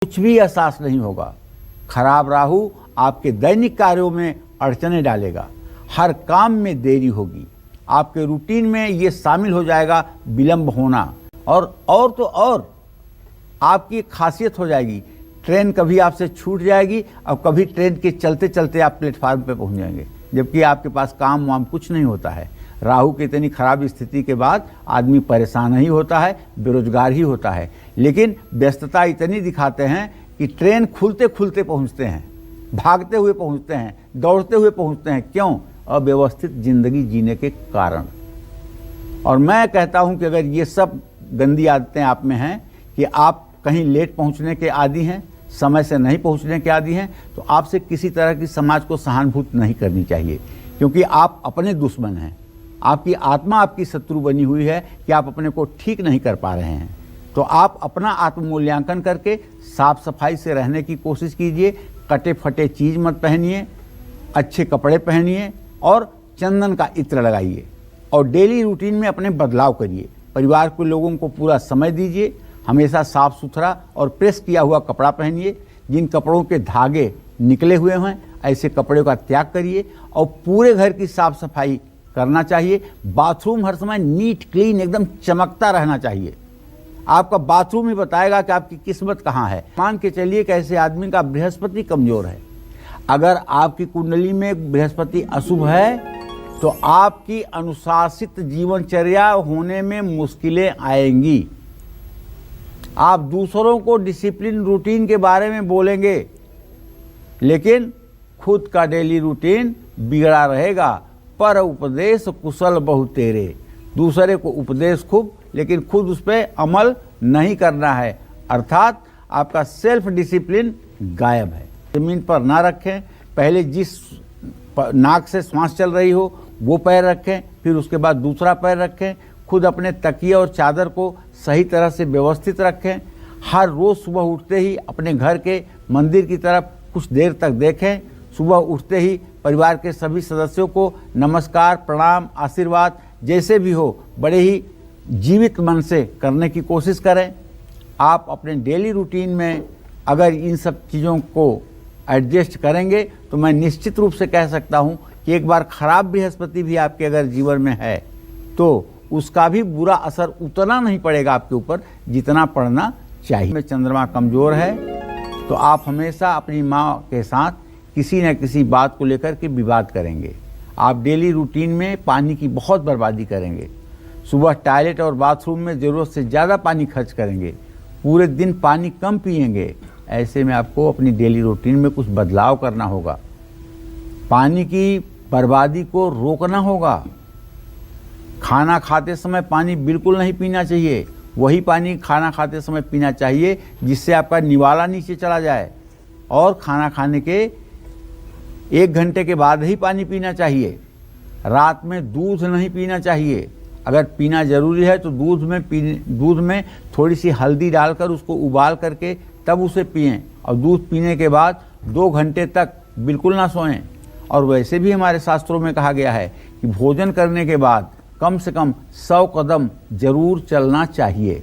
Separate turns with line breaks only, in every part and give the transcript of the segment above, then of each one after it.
कुछ भी एहसास नहीं होगा। खराब राहु आपके दैनिक कार्यों में अड़चने डालेगा, हर काम में देरी होगी, आपके रूटीन में ये शामिल हो जाएगा विलंब होना, और तो और आपकी एक खासियत हो जाएगी, ट्रेन कभी आपसे छूट जाएगी और कभी ट्रेन के चलते चलते आप प्लेटफार्म पे पहुंच जाएंगे, जबकि आपके पास काम वाम कुछ नहीं होता है। राहु की इतनी खराब स्थिति के बाद आदमी परेशान ही होता है, बेरोजगार ही होता है, लेकिन व्यस्तता इतनी दिखाते हैं कि ट्रेन खुलते खुलते पहुंचते हैं, भागते हुए पहुंचते हैं, दौड़ते हुए पहुंचते हैं। क्यों? अव्यवस्थित जिंदगी जीने के कारण। और मैं कहता हूं कि अगर ये सब गंदी आदतें आप में हैं कि आप कहीं लेट पहुंचने के आदी हैं, समय से नहीं पहुंचने के आदी हैं, तो आपसे किसी तरह की समाज को सहानुभूति नहीं करनी चाहिए, क्योंकि आप अपने दुश्मन हैं। आपकी आत्मा आपकी शत्रु बनी हुई है कि आप अपने को ठीक नहीं कर पा रहे हैं। तो आप अपना आत्ममूल्यांकन करके साफ सफाई से रहने की कोशिश कीजिए। कटे फटे चीज मत पहनिए, अच्छे कपड़े पहनिए और चंदन का इत्र लगाइए और डेली रूटीन में अपने बदलाव करिए। परिवार के लोगों को पूरा समय दीजिए, हमेशा साफ सुथरा और प्रेस किया हुआ कपड़ा पहनिए। जिन कपड़ों के धागे निकले हुए हैं ऐसे कपड़े का त्याग करिए और पूरे घर की साफ सफाई करना चाहिए। बाथरूम हर समय नीट क्लीन एकदम चमकता रहना चाहिए। आपका बाथरूम ही बताएगा कि आपकी किस्मत कहाँ है। मान के चलिए कि ऐसे आदमी का बृहस्पति कमजोर है। अगर आपकी कुंडली में बृहस्पति अशुभ है तो आपकी अनुशासित जीवनचर्या होने में मुश्किलें आएंगी। आप दूसरों को डिसिप्लिन रूटीन के बारे में बोलेंगे, लेकिन खुद का डेली रूटीन बिगड़ा रहेगा। पर उपदेश कुशल बहु तेरे, दूसरे को उपदेश खूब, लेकिन खुद उस पर अमल नहीं करना है, अर्थात आपका सेल्फ डिसिप्लिन गायब है। जमीन पर ना रखें, पहले जिस नाक से सांस चल रही हो वो पैर रखें, फिर उसके बाद दूसरा पैर रखें। खुद अपने तकिए और चादर को सही तरह से व्यवस्थित रखें। हर रोज सुबह उठते ही अपने घर के मंदिर की तरफ कुछ देर तक देखें। सुबह उठते ही परिवार के सभी सदस्यों को नमस्कार, प्रणाम, आशीर्वाद जैसे भी हो बड़े ही जीवित मन से करने की कोशिश करें। आप अपने डेली रूटीन में अगर इन सब चीज़ों को एडजस्ट करेंगे तो मैं निश्चित रूप से कह सकता हूं कि एक बार खराब बृहस्पति भी आपके अगर जीवन में है तो उसका भी बुरा असर उतना नहीं पड़ेगा आपके ऊपर जितना पड़ना चाहिए। में चंद्रमा कमजोर है तो आप हमेशा अपनी माँ के साथ किसी न किसी बात को लेकर के विवाद करेंगे। आप डेली रूटीन में पानी की बहुत बर्बादी करेंगे। सुबह टॉयलेट और बाथरूम में ज़रूरत से ज़्यादा पानी खर्च करेंगे। पूरे दिन पानी कम पिएंगे। ऐसे में आपको अपनी डेली रूटीन में कुछ बदलाव करना होगा। पानी की बर्बादी को रोकना होगा। खाना खाते समय पानी बिल्कुल नहीं पीना चाहिए। वही पानी खाना खाते समय पीना चाहिए जिससे आपका निवाला नीचे चला जाए, और खाना खाने के 1 घंटे के बाद ही पानी पीना चाहिए। रात में दूध नहीं पीना चाहिए। अगर पीना जरूरी है तो दूध में थोड़ी सी हल्दी डालकर उसको उबाल करके तब उसे पिएं, और दूध पीने के बाद 2 घंटे तक बिल्कुल ना सोएं। और वैसे भी हमारे शास्त्रों में कहा गया है कि भोजन करने के बाद कम से कम 100 कदम जरूर चलना चाहिए।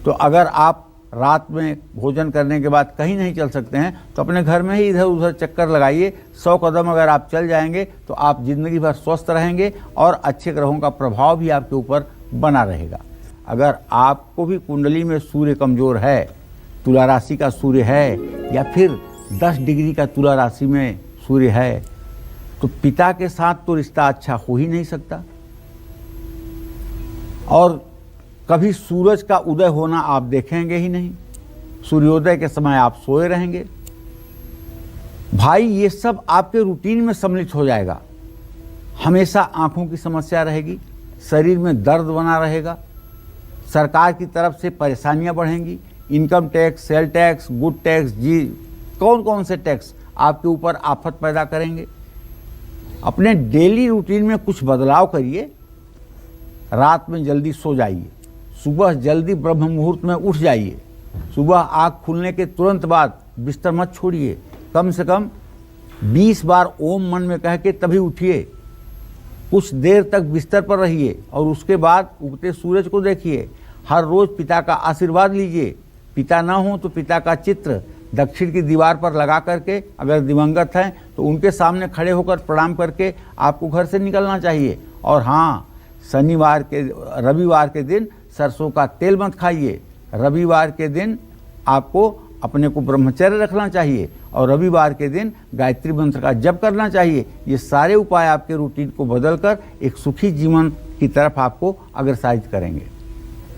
तो अगर आप रात में भोजन करने के बाद कहीं नहीं चल सकते हैं तो अपने घर में ही इधर उधर चक्कर लगाइए। 100 कदम अगर आप चल जाएंगे तो आप जिंदगी भर स्वस्थ रहेंगे और अच्छे ग्रहों का प्रभाव भी आपके ऊपर बना रहेगा। अगर आपको भी कुंडली में सूर्य कमजोर है, तुला राशि का सूर्य है, या फिर 10 डिग्री का तुला राशि में सूर्य है, तो पिता के साथ तो रिश्ता अच्छा हो ही नहीं सकता। और कभी सूरज का उदय होना आप देखेंगे ही नहीं। सूर्योदय के समय आप सोए रहेंगे। भाई ये सब आपके रूटीन में सम्मिलित हो जाएगा। हमेशा आंखों की समस्या रहेगी, शरीर में दर्द बना रहेगा, सरकार की तरफ से परेशानियां बढ़ेंगी। Income tax, sale tax, good tax, जी कौन कौन से टैक्स आपके ऊपर आफत पैदा करेंगे। अपने डेली रूटीन में कुछ बदलाव करिए। रात में जल्दी सो जाइए, सुबह जल्दी ब्रह्म मुहूर्त में उठ जाइए। सुबह आँख खुलने के तुरंत बाद बिस्तर मत छोड़िए। कम से कम 20 बार ओम मन में कह के तभी उठिए। कुछ देर तक बिस्तर पर रहिए और उसके बाद उगते सूरज को देखिए। हर रोज पिता का आशीर्वाद लीजिए। पिता ना हो तो पिता का चित्र दक्षिण की दीवार पर लगा करके, अगर दिवंगत हैं तो उनके सामने खड़े होकर प्रणाम करके आपको घर से निकलना चाहिए। और हाँ, रविवार के दिन सरसों का तेल मत खाइए। रविवार के दिन आपको अपने को ब्रह्मचर्य रखना चाहिए और रविवार के दिन गायत्री मंत्र का जप करना चाहिए। ये सारे उपाय आपके रूटीन को बदलकर एक सुखी जीवन की तरफ आपको अग्रसरित करेंगे।